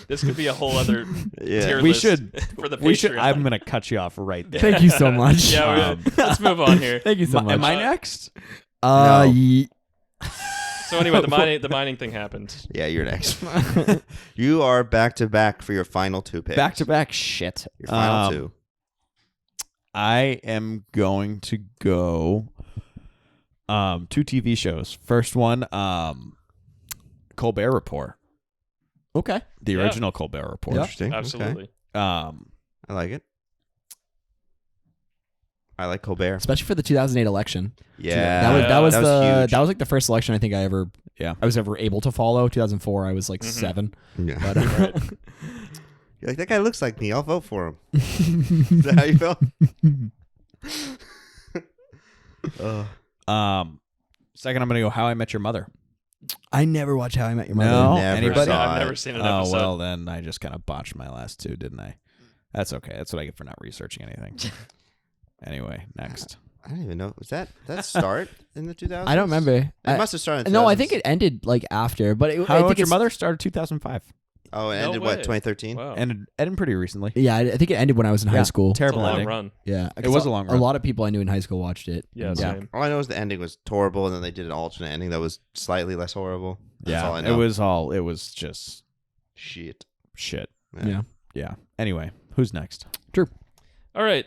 This could be a whole other Yeah. tier We list should- for the We should. Patreon. I'm gonna cut you off right there. Thank you so much. Yeah, let's move on here. Thank you so much. Am I next? No. So anyway, the mining thing happened. Yeah, you're next. You are back to back for your final 2 picks. Back to back shit. Your final 2. I am going to go 2 TV shows. First one, Colbert Report. Okay. The Yeah. original Colbert Report. Yeah. Interesting. Okay. Absolutely. I like it. I like Colbert. Especially for the 2008 election. Yeah. That was huge. that was like the first election I think I was ever able to follow. 2004. I was like 7. Yeah. But Right. You're like, that guy looks like me. I'll vote for him. Is that how you feel? Second, I'm gonna go How I Met Your Mother. I never watched How I Met Your Mother. No? Never Anybody? saw I've it. never seen an Oh episode. well, then I just kind of botched my last 2, didn't I? That's okay. That's what I get for not researching anything. Anyway, next. I don't even know. Was that start in the 2000s? I don't remember. It must have started in the No, I 2000s. think it ended like after, but How I I think Met Your it's- Mother started 2005. Oh, it No ended way. 2013. Wow. And ended pretty recently. Yeah, I think it ended when I was in high Yeah. school. It's a Terrible long ending. run. Yeah, It was a long A run. lot of people I knew in high school watched it. Yeah, And, same. All I know is the ending was horrible, and then they did an alternate ending that was slightly less horrible. That's all I know. It was just Shit. shit. Yeah. Yeah. Anyway, who's next? All right,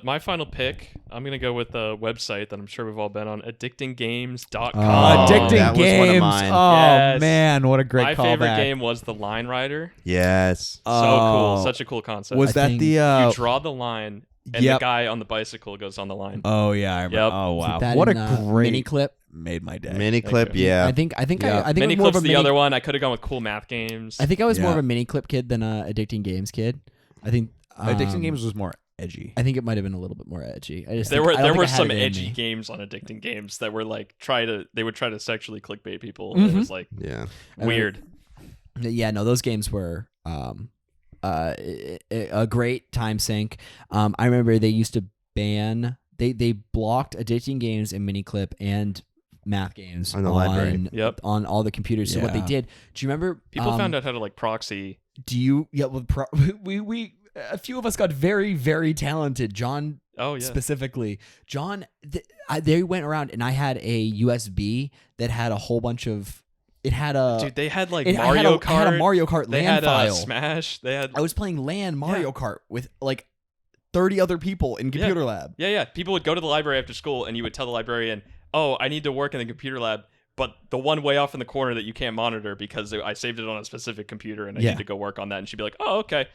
my final pick. I'm gonna go with a website that I'm sure we've all been on, addictinggames.com. Addicting that was one of Games. mine. Oh Yes. man, what a great My callback. favorite game was the Line Rider. Yes. So Oh. cool, such a cool concept. Was I that think the you draw the line, and yep. the guy on the bicycle goes on the line. Oh yeah, I remember. Yep. Oh wow. That What in, a great mini clip. made my day. Mini clip, you. yeah. I think Yeah. I think Mini I'm more of Clip's a the mini, other one. I could have gone with cool math games. I think I was more Yeah. of a mini clip kid than a addicting games kid. I think Addicting Games was more edgy. I think it might have been a little bit more edgy. I just there think- were I don't there think were I had some it in edgy me. games on addicting games that were like they would try to sexually clickbait people. Mhm. It was like Yeah. weird. Yeah, no, those games were a great time sink. I remember they used to ban they blocked addicting games and miniclip and math games On the library. Yep. on all the computers. So what they Yeah. did? Do you remember? People found out how to like proxy. Do you? Yeah. Well, we a few of us got very very talented. John Oh yeah. specifically. John, they went around and I had a USB that had a whole bunch of. It had a. Dude, they had like it Mario had a Kart. Mario Kart They LAN had file. Smash. They had I was playing LAN Mario Kart with like 30 other people in computer lab. yeah. People would go to the library after school, and you would tell the librarian, "Oh, I need to work in the computer lab, but the one way off in the corner that you can't monitor because I saved it on a specific computer, and I Yeah. need to go work on that." And she'd be like, "Oh, okay,"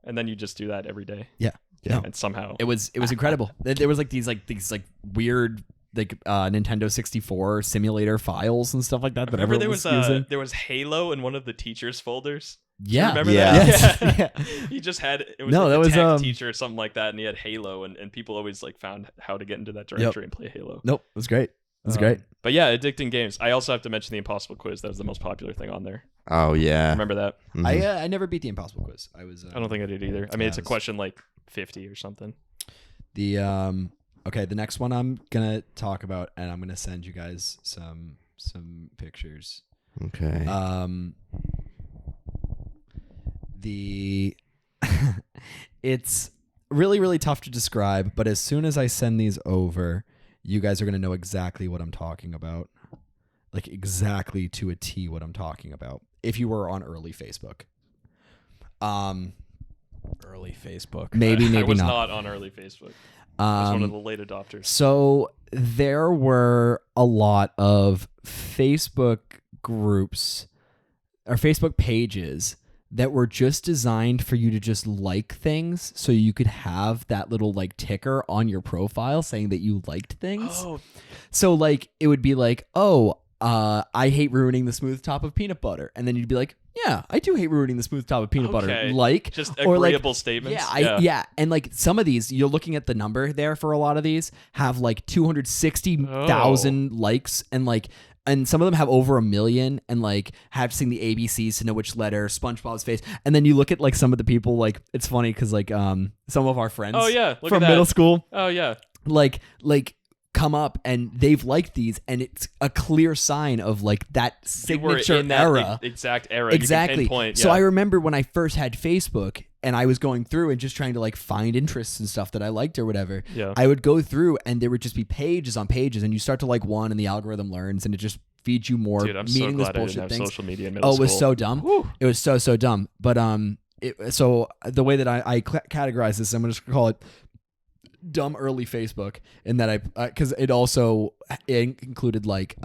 and then you just do that every day. Yeah. And somehow It was incredible. There was like these weird Nintendo 64 simulator files and stuff like that. I that remember everyone there was Halo in one of the teachers' folders. Yeah. Remember Yeah. that? Yes. Yeah. He just had it was No, like that a was, tech teacher or something like that, and he had Halo, and people always like found how to get into that directory and play Halo. Nope. It was great. It was great. But yeah, addicting games. I also have to mention the Impossible Quiz. That was the most popular thing on there. Oh yeah. Remember that? Mhm. I never beat the Impossible Quiz. I was. I don't think I did either. I mean, it's a it was- question like 50 or something. The okay, the next one I'm gonna talk about, and I'm gonna send you guys some pictures. Okay. The it's really tough to describe, but as soon as I send these over, you guys are gonna know exactly what I'm talking about, like exactly to a T what I'm talking about. If you were on early Facebook, Early Facebook. maybe I was not. not on early Facebook. I was one of the late adopters. So there were a lot of Facebook groups or Facebook pages that were just designed for you to just like things so you could have that little like ticker on your profile saying that you liked things. Oh, So like it would be like, I hate ruining the smooth top of peanut butter. And then you'd be like, yeah, I do hate ruining the smooth top of peanut butter. Okay. Like, just or, like, agreeable statements. yeah. And like some of these, you're looking at the number there for a lot of these have like 260,000 likes and some of them have over 1 million and like have seen the ABCs to know which letter, SpongeBob's face. And then you look at like some of the people, like it's funny because like some of our friends Oh yeah. Look from at that. middle school Oh yeah. like come up and they've liked these and it's a clear sign of like that You were signature in that era. exact era. Exactly. You can pinpoint, So yeah. I remember when I first had Facebook and I was going through and just trying to like find interests and stuff that I liked or whatever. Yeah. I would go through and there would just be pages on pages and you start to like one and the algorithm learns and it just feeds you more Dude, I'm so meaningless glad I bullshit didn't have things. social media in middle Oh, it school. was so dumb. Whew. It was so dumb. But so the way that I categorize this, I'm gonna just call it dumb early Facebook, and that I because it also included like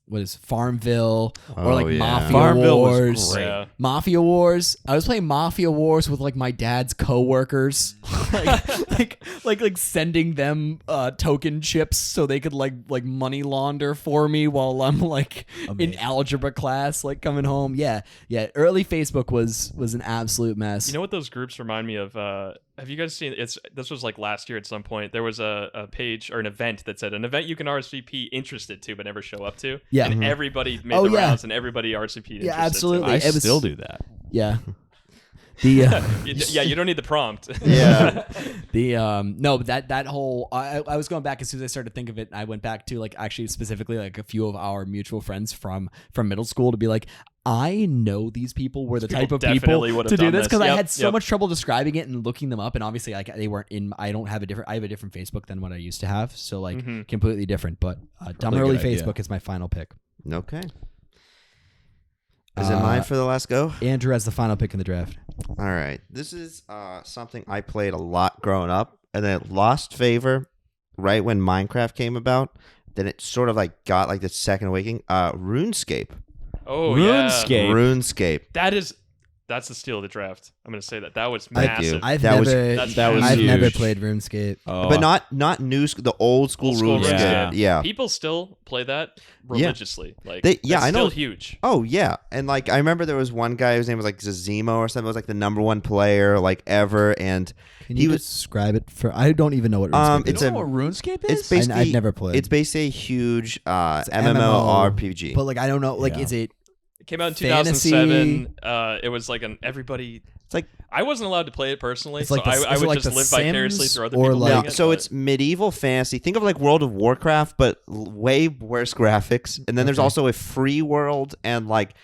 what is Farmville or Oh, like yeah. Mafia Farmville was Wars. great. Yeah. Mafia Wars. I was playing Mafia Wars with like my dad's coworkers, like sending them token chips so they could like money launder for me while I'm like Amazing. in algebra class, like coming home. Yeah. Early Facebook was an absolute mess. You know what those groups remind me of? Have you guys seen? This was like last year at some point. There was a page or an event that said an event you can RSVP interested to but never show up to. Yeah. And Mhm. everybody made Oh, the yeah. rounds and everybody RSVP'd. Yeah, interested absolutely. I It was- still do that. Yeah. The To. Yeah, you don't need the prompt. Yeah. no, but that whole I was going back as soon as I started to think of it. I went back to like actually specifically like a few of our mutual friends from middle school to be like, I know these people were the These type people of people definitely would have to do done this this. because I Yep, had so yep. much trouble describing it and looking them up, and obviously like they weren't in. I have a different Facebook than what I used to have, so like completely different. But dumb early good idea. Facebook is my final pick. Okay. Is it mine for the last go? Andrew has the final pick in the draft. All right. This is something I played a lot growing up, and then it lost favor right when Minecraft came about. Then it sort of like got like the second awakening. Runescape. Oh RuneScape. yeah, RuneScape. that's the steal of the draft. I'm gonna say that was Thank massive. you. I've That was- I've never huge. played RuneScape. Oh, But not new the old school Old school RuneScape. RuneScape. Yeah. People still play that religiously. Like I that's know. still huge. Oh yeah, and like I remember there was one guy whose name was like Zazimo or something. It was like the #1 player like ever, and Can he you was describe it for? I don't even know what RuneScape it's is. a- what RuneScape it's is? basically I've never played. It's basically a huge MMO, MMORPG. But like I don't know. Like Yeah. is it? It came out in Fantasy. 2007. It was like everybody. It's like I wasn't allowed to play it personally, It's so like the- I is it would like just The live vicariously Sims through other or people. like- playing it, so but- it's medieval fantasy. Think of like World of Warcraft, but way worse graphics. And then there's Okay. also a free world and like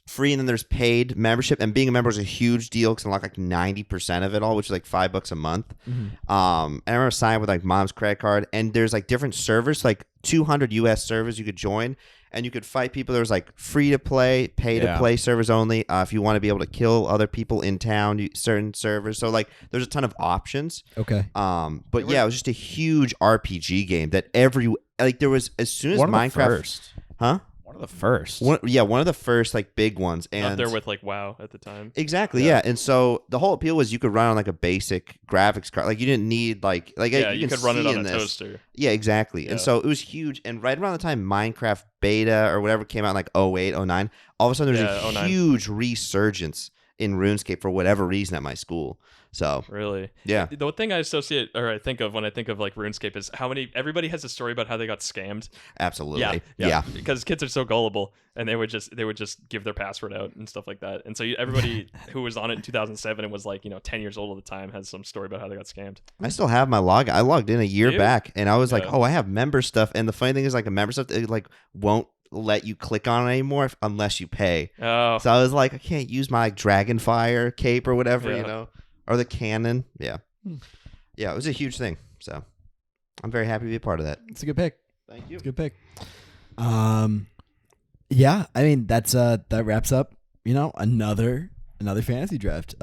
free, and then there's paid membership. And being a member is a huge deal because unlock like 90% of it all, which is like $5 a month. And I remember signing with like mom's credit card, and there's like different servers, like 200 US servers you could join. And you could fight people. There was like free to play, pay to play servers only. If you want to be able to kill other people in town, certain servers. So like, there's a ton of options. Okay. But yeah, it was just a huge RPG game that there was as soon as One of the Minecraft, first. huh? One of the first. One of the first like big ones, and up there with like WoW at the time. exactly, yeah. And so the whole appeal was you could run on like a basic graphics card, like you didn't need like Yeah, you you can could run it see on in a this. toaster. Yeah, exactly. Yeah. And so it was huge. And right around the time Minecraft beta or whatever came out in like 08, 09, all of a sudden there was Yeah, a 09. huge resurgence in RuneScape for whatever reason at my school. So Really? yeah. The thing I associate or I think of when I think of like RuneScape is how everybody has a story about how they got scammed. Absolutely. Yeah. Because kids are so gullible, and they would just give their password out and stuff like that. And so everybody who was on it in 2007 and was like 10 years old at the time has some story about how they got scammed. I still have my log. I logged in a year You? back, and I was like, Yeah. "Oh, I have member stuff." And the funny thing is, like, a member stuff, it like won't let you click on it anymore unless you pay. Oh, So I was like, I can't use my Dragonfire cape or whatever, Yeah. or the cannon. Yeah, yeah, it was a huge thing. So I'm very happy to be a part of that. It's a good pick. Thank you. It's a good pick. Yeah, I mean that wraps up, another fantasy draft.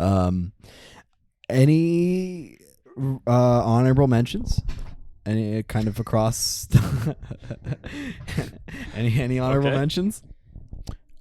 Any honorable mentions? Any kind of across any honorable Okay. mentions?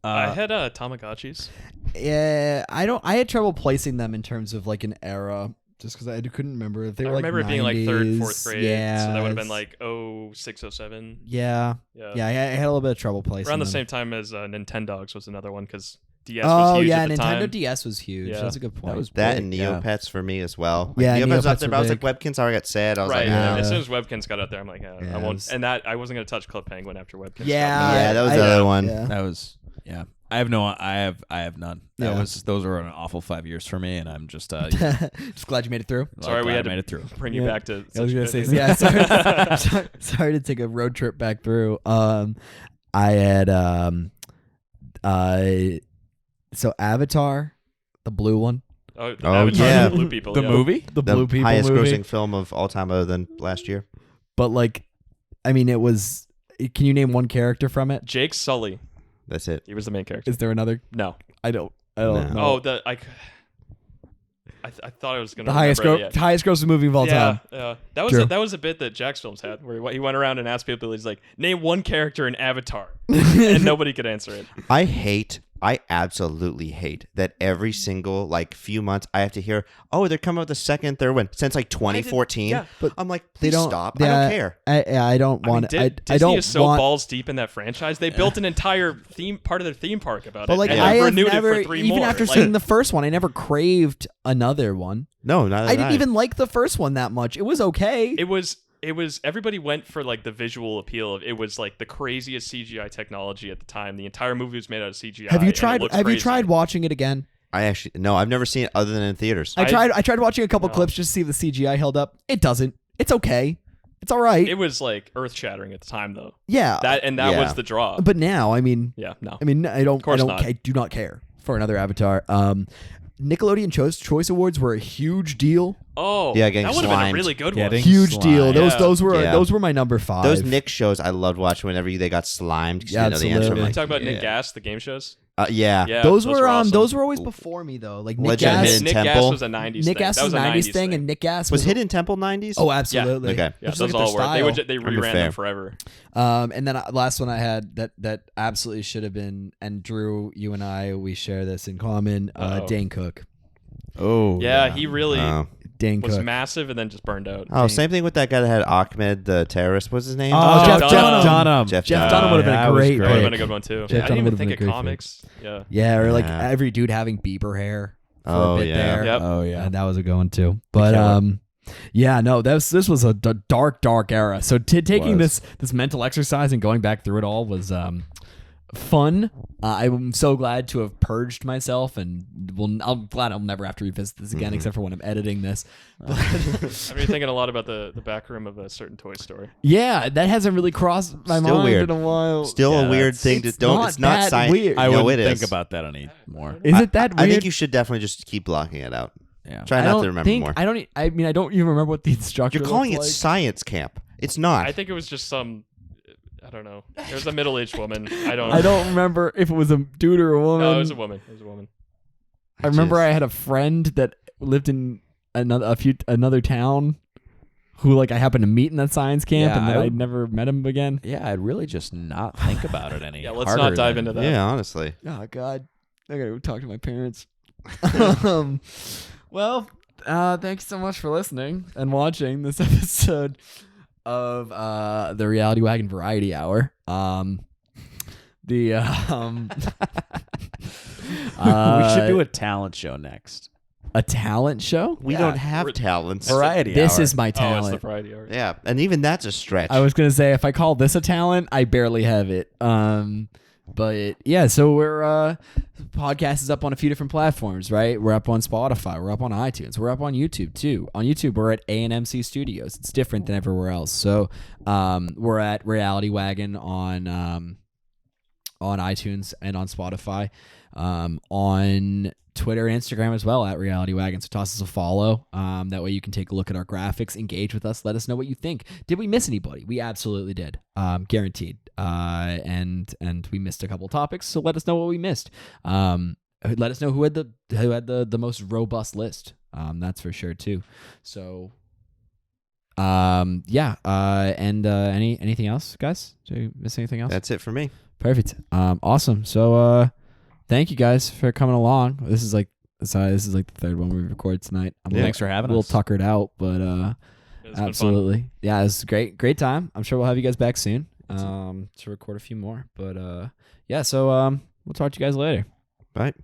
I had Tamagotchis. Yeah, I had trouble placing them in terms of like an era just because I couldn't remember if they I were like remember it being like 3rd, 4th 90s. grade. Yeah, So that would have been it's- like 06, 07. yeah. I had a little bit of trouble placing Around the them. same time as Nintendogs was another one because DS was huge yeah, at the Nintendo time. DS was huge. Yeah. That's a good point. That big, and yeah. Neopets for me as well. Yeah, Neopets up Neopets there, were but I was like, big. Webkinz already got said. I was Right. like, Yeah. no. As soon as Webkinz got out there, I'm like, Yeah, I it won't. was- And that I wasn't gonna touch Clip Penguin after Webkinz. Yeah, Yeah, that was the other one. Yeah. That was I have none. Yeah. Those were an awful 5 years for me, and I'm just Just glad you made it through. Sorry, we glad had I to made it through. bring you Yeah. back to. I was gonna say, such good- yeah. Sorry to take a road trip back through. I had so Avatar, the blue one, Oh, Oh, Avatar, yeah. the blue people. The yeah. movie? the The blue people highest movie. grossing film of all time other than last year. But like, I mean, it was. Can you name one character from it? Jake Sully. That's it. He was the main character. Is there another? No. I don't No. know. Oh, I thought I was gonna the highest remember it, yeah. highest grossing movie of all time. Yeah, True. that was a bit that Jack's Films had, where he went around and asked people, he's like, name one character in Avatar, and nobody could answer it. I absolutely hate that every single like few months I have to hear, oh, they're coming out with the second, third one since like 2014. yeah. But I'm like, they please don't stop. yeah, I don't care. I don't want. Disney I don't is so want. balls deep in that franchise. They built an entire part of their theme park about But it, like, and I have renewed never, it for 3 even more. after Like, seeing the first one, I never craved another one. No, not I didn't even like the first one that much. It was okay. it was everybody went for like the visual appeal of it was like the craziest CGI technology at the time. The entire movie was made out of CGI. Have you and it tried? looks Have you crazy. tried watching it again? I've never seen it other than in theaters. I tried watching a couple No. clips just to see if the CGI held up. It doesn't. It's okay. It's all right. It was like earth shattering at the time, though. Yeah. That Yeah. was the draw. But now, I mean, Yeah, no. I don't, course not. I do not care for another Avatar. Nickelodeon Choice Awards were a huge deal. Oh, Yeah, getting that would have been a slimed. really good one. Getting Huge deal. slime. Those Yeah. were my number 5. Those Nick shows I loved watching whenever they got slimed. 'Cause you didn't know the answer. Absolutely. I'm You like, talk about Nick yeah. Gas, the game shows. Yeah. Yeah, those were awesome. those were always before me though. Like Nick Legend Gas, Hidden Nick Gas Temple. was a 90s Nick thing. Gas That was was a a 90s thing, and Nick Gas Was Hidden Temple 90s? Oh, absolutely. Okay. Yeah, Just those look at all their were. style. They Remember reran fair. them forever. And then last one I had that absolutely should have been, and Drew, you and I, we share this in common. Uh-oh. Dane Cook. Oh, Yeah, he really Oh. Dane was Cook. massive and then just burned out. Oh, same thing with that guy that had Ahmed, the terrorist. What's his name? Oh, Jeff Jeff Dunham. Dunham. Jeff Jeff Dunham. Dunham would have been that a was great That would have pick. been a good one too. Jeff I Dunham didn't even would've think been of a great comics. Yeah. Yeah, or like Yeah. every dude having Bieber hair for Oh, a bit yeah. there. Yep. Oh yeah. And that was a good one too. But killer. yeah, no, this was a dark era. So taking Was. this mental exercise and going back through it all was fun. I'm so glad to have purged myself, and I'm glad I'll never have to revisit this again, except for when I'm editing this. I've been thinking a lot about the back room of a certain Toy Story. Yeah, that hasn't really crossed my Still mind weird. in a while. Still Yeah, a weird that's- thing to it's don't. not It's not that science. weird. I No, wouldn't it think is. about that anymore. Is it that weird? I think you should definitely just keep blocking it out. Yeah. Try I not don't to remember think, more. I don't. I mean, I don't even remember what the instructor. You're calling it looked like. science camp. It's not. I think it was just some. I don't know. It was a middle-aged woman. I don't. I don't remember if it was a dude or a woman. No, it was a woman. It was a woman. I remember Just- I had a friend that lived in another town who like I happened to meet in that science camp, Yeah, and then I- I'd never met him again. Yeah, I'd really just not think about it any. Yeah, let's harder not dive than- into that. Yeah, honestly. Oh God, I gotta go talk to my parents. Well, thanks so much for listening and watching this episode of the Reality Wagon Variety Hour. We should do a talent show next. a talent show. We Yeah, don't have we're- talents. Variety This hour. is my Oh, it's the talent. variety hour. Yeah, and even that's a stretch. I was gonna say if I call this a talent, I barely have it. But yeah, so we're podcast is up on a few different platforms, right? We're up on Spotify, we're up on iTunes, we're up on YouTube too. On YouTube, we're at A&MC Studios. It's different than everywhere else. So we're at Reality Wagon on iTunes and on Spotify, on Twitter and Instagram as well at Reality Wagon. So toss us a follow. That way you can take a look at our graphics, engage with us, let us know what you think. Did we miss anybody? We absolutely did. Guaranteed. And we missed a couple topics, so let us know what we missed. Let us know who had the most robust list. That's for sure too. So yeah. And anything else, guys? Did we miss anything else? That's it for me. Perfect. Awesome. So thank you guys for coming along. This is like the third one we record tonight. I'm Thanks for having a little us. tuckered out, but It's been absolutely. Yeah, it's great time. I'm sure we'll have you guys back soon. To record a few more. But yeah, so we'll talk to you guys later. Bye.